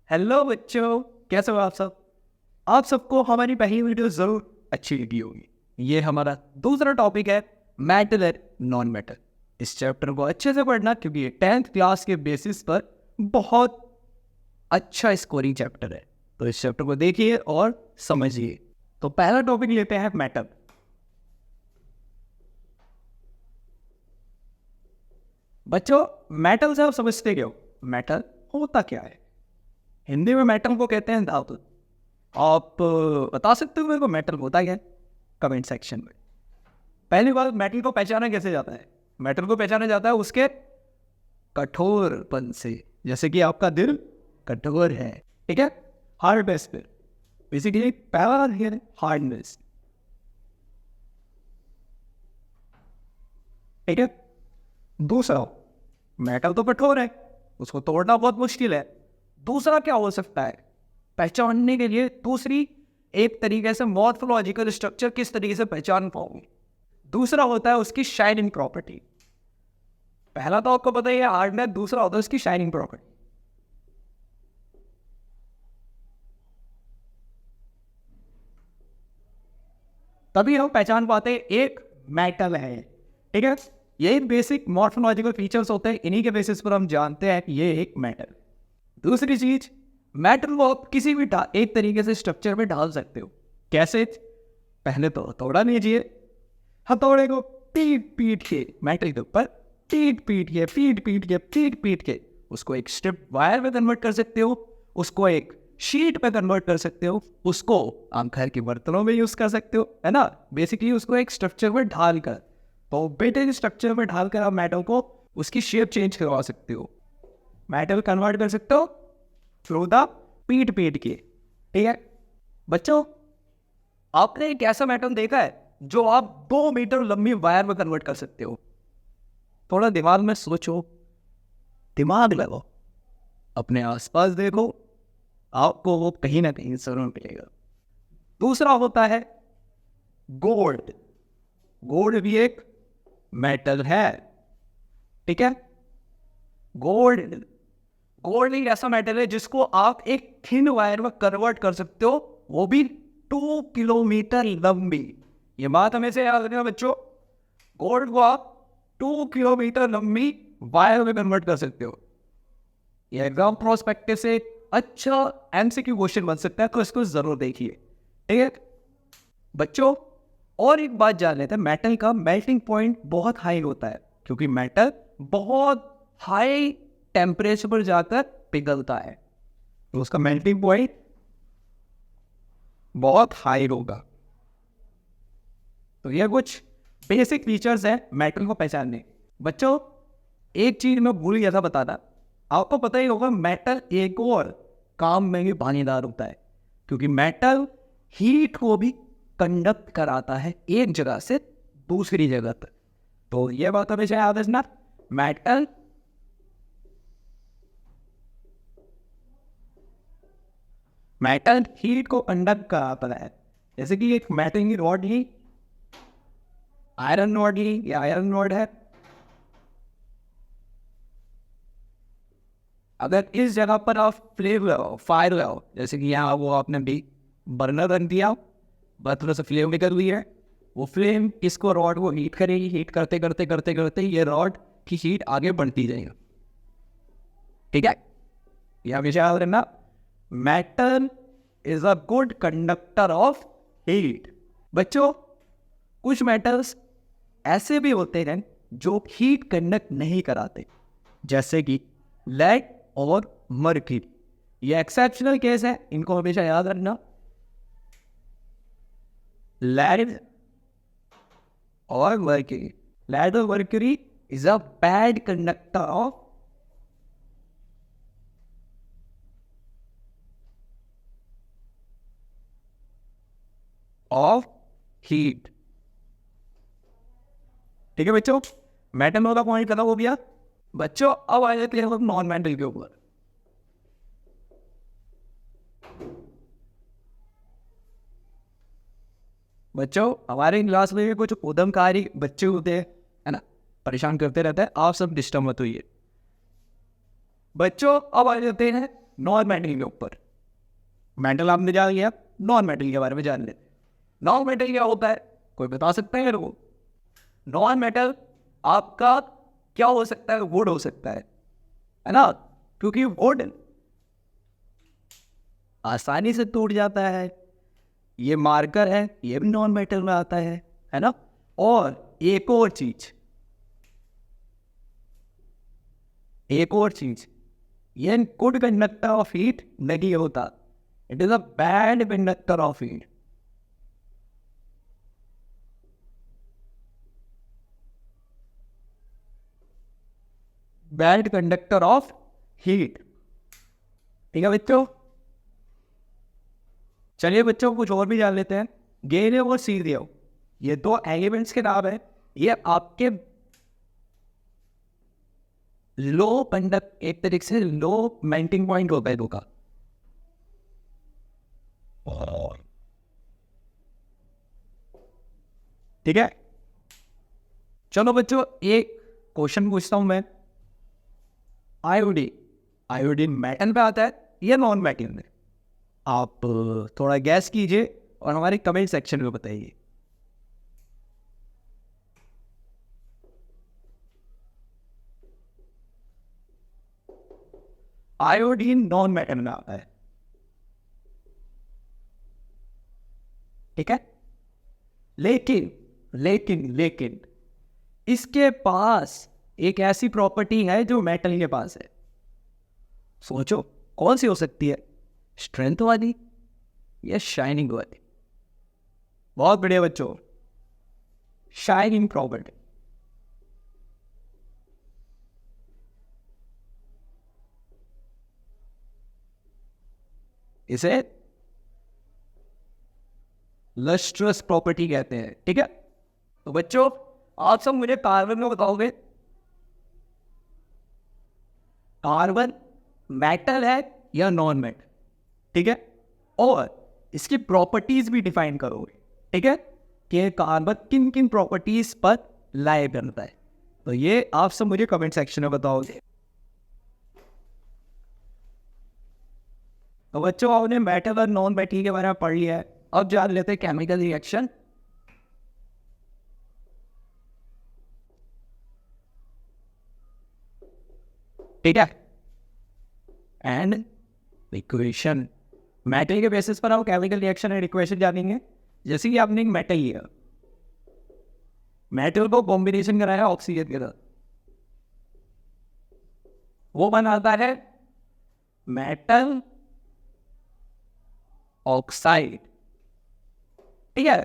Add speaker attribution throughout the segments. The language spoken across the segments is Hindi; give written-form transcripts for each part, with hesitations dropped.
Speaker 1: हेलो बच्चों, कैसे हो आप सब। आप सबको हमारी पहली वीडियो जरूर अच्छी लगी होगी। ये हमारा दूसरा टॉपिक है मेटल एंड नॉन मेटल। इस चैप्टर को अच्छे से पढ़ना क्योंकि ये 10th क्लास के बेसिस पर बहुत अच्छा स्कोरिंग चैप्टर है। तो इस चैप्टर को देखिए और समझिए। तो पहला टॉपिक लेते हैं मेटल। बच्चों, मेटल से आप समझते क्यों? मेटल होता क्या है? हिंदी में मेटल को कहते हैं धातु। आप बता सकते हो मेरे को मेटल होता क्या है? कमेंट सेक्शन में। पहली बात, मेटल को पहचाना कैसे जाता है? मेटल को पहचाना जाता है उसके कठोरपन से। जैसे कि आपका दिल कठोर है, ठीक है, हार्डनेस पे। बेसिकली पहला है हार्डनेस, ठीक है। दूसरा, मेटल तो कठोर है, उसको तोड़ना बहुत मुश्किल है। दूसरा क्या हो सकता है पहचानने के लिए? दूसरी एक तरीके से मॉर्फोलॉजिकल स्ट्रक्चर किस तरीके से पहचान पाओगे। दूसरा होता है उसकी शाइनिंग प्रॉपर्टी। पहला तो आपको पता ही है हार्डनेस, दूसरा होता है उसकी शाइनिंग प्रॉपर्टी। तभी हम पहचान पाते हैं एक मेटल है, ठीक है। यही बेसिक मॉर्फोलॉजिकल फीचर्स होते हैं, इन्हीं के बेसिस पर हम जानते हैं कि ये एक मेटल। दूसरी चीज, मेटल को आप किसी भी एक तरीके से स्ट्रक्चर में डाल सकते हो। कैसे? पहले तो हथौड़ा लीजिए, हथौड़े को पीट पीट के मेटल के ऊपर पीट पीट के उसको एक स्ट्रिप वायर में कन्वर्ट कर सकते हो, उसको एक शीट पे कन्वर्ट कर सकते हो, उसको आप घर के बर्तनों में यूज कर सकते हो, है ना। बेसिकली उसको एक स्ट्रक्चर में ढालकर, तो बेटे स्ट्रक्चर में ढालकर आप मेटल को उसकी शेप चेंज करवा सकते हो। मेटल कन्वर्ट कर सकते हो थ्रू द पीट के, ठीक है। बच्चों, आपने एक ऐसा मेटल देखा है जो आप 2 मीटर लंबी वायर में कन्वर्ट कर सकते हो? थोड़ा दिमाग में सोचो, दिमाग लगाओ, अपने आसपास देखो, आपको वो कहीं ना कहीं जरूर मिलेगा। दूसरा होता है गोल्ड। गोल्ड भी एक मेटल है, ठीक है। गोल्ड गोल्ड एक ऐसा मेटल है जिसको आप एक थिन वायर में कन्वर्ट कर सकते हो, वो भी 2 किलोमीटर लंबी। ये बात हमेशा याद रखना बच्चों, गोल्ड को आप 2 किलोमीटर लंबी वायर में कन्वर्ट कर सकते हो। ये एग्जाम प्रोस्पेक्टिव से अच्छा एमसीक्यू क्वेश्चन बन सकता है, तो इसको जरूर देखिए, ठीक है बच्चों। और एक बात जान लेते हैं, मेटल का मेल्टिंग पॉइंट बहुत हाई होता है क्योंकि मेटल बहुत हाई टेम्परेचर पर जाकर पिघलता है, तो उसका मेल्टिंग पॉइंट बहुत हाई होगा। तो ये कुछ बेसिक फीचर्स है मेटल को पहचानने। बच्चों, एक चीज मैं भूल गया था बताना, आपको पता ही होगा मेटल एक और काम में भी भागीदार होता है, क्योंकि मेटल हीट को भी कंडक्ट कराता है एक जगह से दूसरी जगह तक। तो ये बात हमेशा याद रखना, मेटल हीट को कंडक्ट कराता है। जैसे कि एक मेटल की रॉड ही आयरन रॉड ही या आयरन रॉड है, अगर इस जगह पर आप फ्लेम लगाओ, फायर लगाओ, जैसे कि यहाँ वो आपने भी बर्नर रख दिया, बर्नर से फ्लेम निकल हुई है, वो फ्लेम इसको रॉड को हीट करेगी, हीट करते करते करते करते ये रॉड की हीट आगे बढ़ती जाएगी, ठीक है। ये हमेशा याद रखना, metal is a good conductor of heat. बच्चों, कुछ मेटल्स ऐसे भी होते हैं जो हीट कंडक्ट नहीं कराते, जैसे कि लेड और मर्क्यूरी। ये एक्सेप्शनल केस है, इनको हमेशा याद रखना। लेड और mercury is a bad conductor of heat, ठीक है बच्चों। मेटल वाला पॉइंट खत्म हो गया। बच्चों, अब आ जाते हैं हम नॉन मेटल के ऊपर। बच्चों, हमारे क्लास में कुछ उधमकारी बच्चे होते हैं, है ना, परेशान करते रहते हैं, आप सब डिस्टर्ब मत होइए। बच्चों, अब आ जाते हैं नॉन मेटल के ऊपर। मेटल आपने जान लिया, नॉन मेटल के बारे में जान लेते। नॉन मेटल क्या होता है, कोई बता सकता है मेरे को? नॉन मेटल आपका क्या हो सकता है? वुड हो सकता है ना, क्योंकि वुड आसानी से टूट जाता है। ये मार्कर है, ये भी नॉन मेटल में आता है ना। और एक और चीज, ये गुड कंडक्टर ऑफ हीट नहीं होता, it is a bad conductor of heat. Bad conductor of heat, ठीक है बच्चों। चलिए बच्चों कुछ और भी जान लेते हैं। गैलियम और सीरियम, ये दो एलिमेंट्स के नाम है। ये आपके लो कंडक्ट, एक तरीके से लो मेल्टिंग पॉइंट होता है दो का। ठीक है, चलो बच्चों एक क्वेश्चन पूछता हूं मैं। आयोडीन मेटल पे आता है या नॉन मेटल में? आप थोड़ा गैस कीजिए और हमारे कमेंट सेक्शन में बताइए। आयोडीन नॉन मेटल में आता है, ठीक है। लेकिन लेकिन लेकिन इसके पास एक ऐसी प्रॉपर्टी है जो मेटल के पास है। सोचो कौन सी हो सकती है, स्ट्रेंथ वाली या शाइनिंग वाली? बहुत बढ़िया बच्चों, शाइनिंग प्रॉपर्टी। इसे लस्ट्रस प्रॉपर्टी कहते हैं, ठीक है। तो बच्चों आप सब मुझे कार्बन में बताओगे, कार्बन मेटल है या नॉन मेटल, ठीक है। और इसकी प्रॉपर्टीज भी डिफाइन करोगे, ठीक है, कि कार्बन किन किन प्रॉपर्टीज पर लाई करता है। तो ये आप सब मुझे कमेंट सेक्शन में बताओगे। तो बच्चों आपने मेटल और नॉन मेटल के बारे में पढ़ लिया है, अब जान लेते हैं केमिकल रिएक्शन। ठीक है, एंड इक्वेशन। मेटल के बेसिस पर हम केमिकल रिएक्शन एंड इक्वेशन जानेंगे। जैसे कि आपने एक मेटल लिया, मेटल को कॉम्बिनेशन कराया ऑक्सीजन के साथ, वो बनाता है मेटल ऑक्साइड, ठीक है।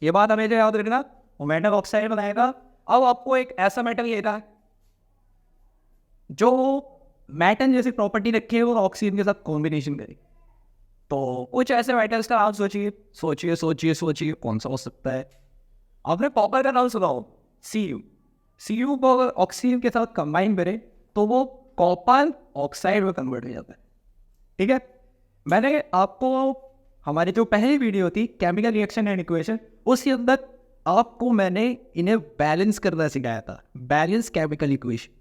Speaker 1: ये बात हमें जो याद रखना, वो मेटल ऑक्साइड बनाएगा। अब आपको एक ऐसा मेटल लेना है जो मेटल जैसी प्रॉपर्टी रखे और ऑक्सीजन के साथ कॉम्बिनेशन करे। तो कुछ ऐसे मेटल्स का आप सोचिए सोचिए सोचिए सोचिए कौन सा हो सकता है। आपने कॉपर का नाम सुना हो, Cu को अगर ऑक्सीजन के साथ कंबाइन करें तो वो कॉपर ऑक्साइड में कन्वर्ट हो जाता है, ठीक है। मैंने आपको हमारी जो पहली वीडियो थी केमिकल रिएक्शन एंड इक्वेशन, उसके अंदर आपको मैंने इन्हें बैलेंस करना सिखाया था, बैलेंस केमिकल इक्वेशन।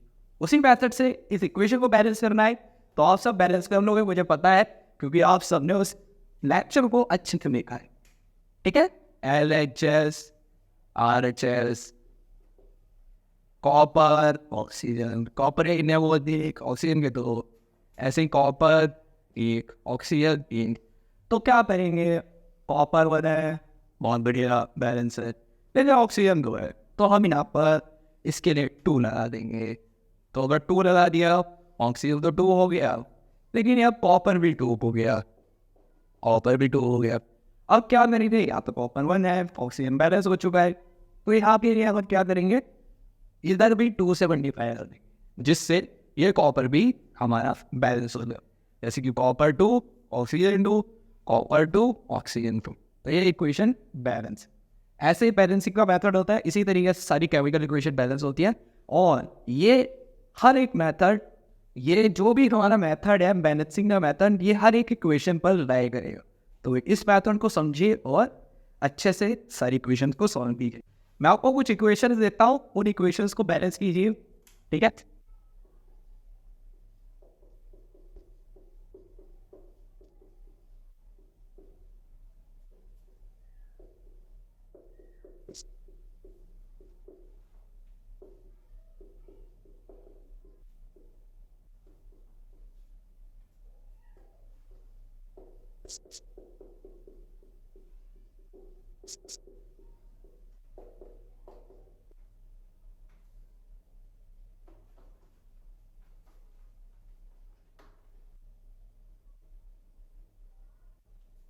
Speaker 1: उसी मेथड से इस इक्वेशन को बैलेंस करना है, तो आप सब बैलेंस कर लोगे, मुझे पता है, क्योंकि आप सबने उस लेक्चर को अच्छे से देखा है, ठीक है। LHS RHS, copper oxygen, copper एक ने वो एक ऑक्सीजन के दो, ऐसे ही कॉपर एक ऑक्सीजन एक। तो क्या करेंगे, कॉपर वन है, बहुत बढ़िया बैलेंस है, लेकिन ऑक्सीजन दो है, तो हम यहाँ पर इसके लिए 2 लगा देंगे। तो अगर 2 लगा दिया, ऑक्सीजन तो 2 हो गया, लेकिन यहाँ कॉपर भी 2 हो गया, कॉपर भी 2 हो गया। अब क्या करेंगे, यहाँ तो कॉपर 1 है, ऑक्सीजन बैलेंस हो चुका है, तो यहाँ पे यहाँ पर क्या करेंगे, इधर भी 2 से मल्टीप्लाई कर देंगे, जिससे ये कॉपर भी हमारा बैलेंस हो गया। जैसे कि कॉपर 2 ऑक्सीजन 2, कॉपर 2 ऑक्सीजन 2, तो ये इक्वेशन बैलेंस। ऐसे ही बैलेंसिंग का मेथड होता है, इसी तरीके से सारी केमिकल इक्वेशन बैलेंस होती है। और ये हर एक मेथड, ये जो भी हमारा मेथड है बैलेंसिंग का मेथड, ये हर एक इक्वेशन पर लाई करेगा। तो इस मेथड को समझिए और अच्छे से सारी इक्वेशन को सॉल्व कीजिए। मैं आपको कुछ इक्वेशंस देता हूँ, उन इक्वेशंस को बैलेंस कीजिए, ठीक है।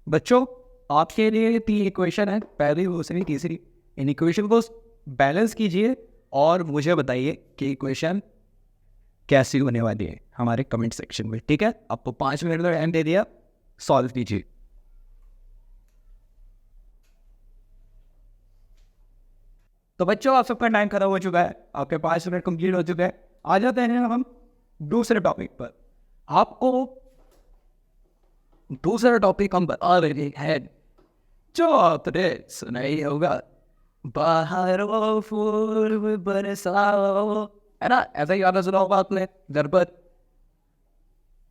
Speaker 1: बच्चों, आपके लिए 3 इक्वेशन है, पहली, दूसरी, तीसरी। इन इक्वेशन को बैलेंस कीजिए और मुझे बताइए कि इक्वेशन कैसी होने वाली है हमारे कमेंट सेक्शन में। ठीक है, आपको 5 मिनट का टाइम दे दिया, सॉल्व कीजिए। तो बच्चों, आप सबका टाइम खत्म हो चुका है, आपके 5 मिनट कंप्लीट हो चुके हैं। आ जाते हैं हम दूसरे टॉपिक पर। आपको दूसरा टॉपिक हम बता रहे हैं जो आपने सुना ही होगा, बाहर वो फूल बरसाओ, है ना? ऐसा ही गाना सुना होगा आपने घर पर,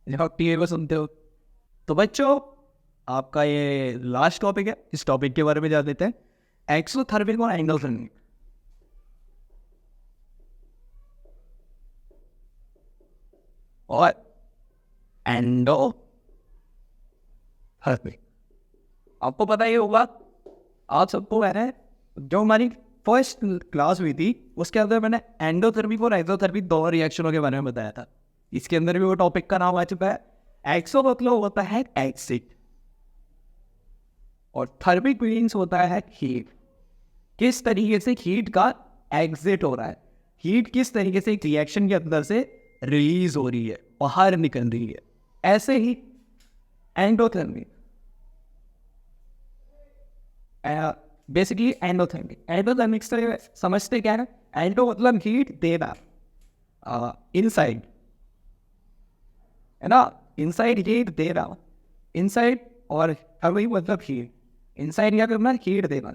Speaker 1: जब आप टीवी में सुनते हो। तो बच्चों, आपका ये लास्ट टॉपिक है, इस टॉपिक के बारे में जान लेते हैं। एक्सोथर्मिक और एंडोथर्मिक। और एंडोथर्मिक, आपको पता ही होगा, आप सबको मैंने जो हमारी फर्स्ट क्लास हुई थी उसके अंदर मैंने एंडोथर्मिक और एक्सोथर्मिक दोनों रिएक्शनों के बारे में बताया था। इसके अंदर भी वो टॉपिक का नाम आ चुका है। एक्सो मतलब होता है एग्जिट और थर्मिक मीन्स होता है हीट। किस तरीके से हीट का एग्जिट हो रहा है, हीट किस तरीके से एक रिएक्शन के अंदर से रिलीज हो रही है, बाहर निकल रही है। ऐसे ही एंडोथर्मिक, बेसिकली एंडोथर्मिक से समझते क्या है? एंडो मतलब हीट देना, इनसाइड, है ना? इनसाइड हीट देना, इनसाइड, और थर्मिक मतलब हीट, इनसाइड क्या करना? हीट देना।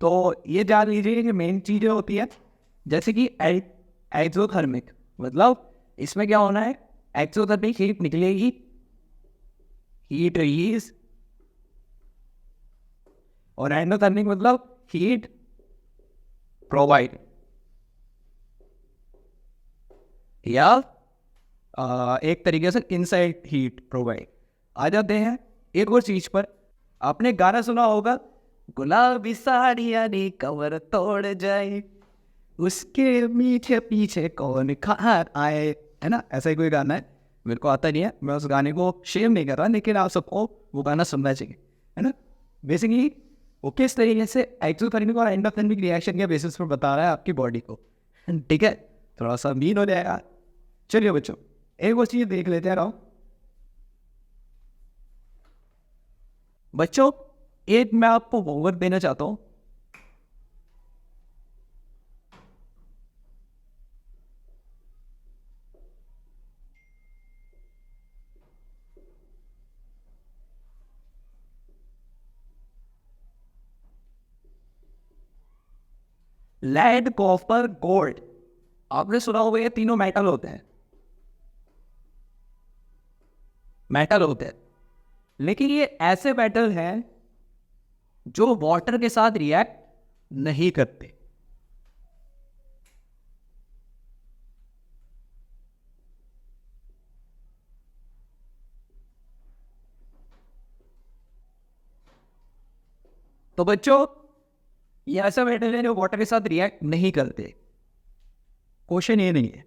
Speaker 1: तो ये जान लीजिए कि मेन चीज़ें होती है, जैसे कि एक्सोथर्मिक मतलब इसमें क्या होना है? एक्सोथर्मिक हीट निकलेगी, हीट रिलीज, और एंडोथर्मिक मतलब हीट प्रोवाइड, या एक तरीके से इनसाइड हीट प्रोवाइड। आ जाते हैं एक और चीज पर। आपने गाना सुना होगा, गुलाबी साड़ियाँ नी कमर तोड़ जाए, उसके पीछे पीछे कौन खा आए, है ना? ऐसा ही कोई गाना है, मेरे को आता नहीं है, मैं उस गाने को शेम नहीं कर रहा, लेकिन आप सबको वो गाना सुनना चाहिए, है ना? बेसिकली वो किस तरीके से एक्सोथर्मिक और एंडोथर्मिक रिएक्शन के बेसिस पर बता रहा है आपकी बॉडी को। ठीक है, थोड़ा सा मीन हो जाएगा। चलिए बच्चों, एक और चीज देख लेते हैं। राव बच्चों, एक मैं आपको होमवर्क देना चाहता हूं। लेड, कॉपर, गोल्ड, आपने सुना होगा ये तीनों मेटल होते हैं, मेटल होते हैं। लेकिन ये ऐसे मेटल हैं जो वाटर के साथ रिएक्ट नहीं करते। तो बच्चों, ये ऐसा मेटल है जो वाटर के साथ रिएक्ट नहीं करते। क्वेश्चन ये नहीं है,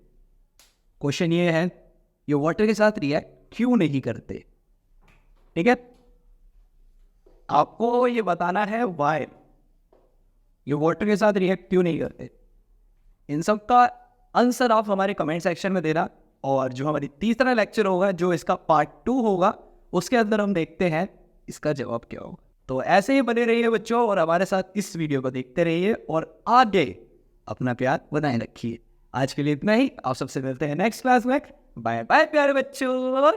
Speaker 1: क्वेश्चन ये है ये वाटर के साथ रिएक्ट क्यों नहीं करते। ठीक है, आपको ये बताना है वाई ये वाटर के साथ रिएक्ट क्यों नहीं करते। इन सब का आंसर आप हमारे कमेंट सेक्शन में देना, और जो हमारी तीसरा लेक्चर होगा, जो इसका पार्ट 2 होगा, उसके अंदर हम देखते हैं इसका जवाब क्या होगा। तो ऐसे ही बने रहिए बच्चों, और हमारे साथ इस वीडियो को देखते रहिए, और आगे अपना प्यार बनाए रखिए। आज के लिए इतना ही, आप सबसे मिलते हैं नेक्स्ट क्लास में। बाय बाय प्यारे बच्चों।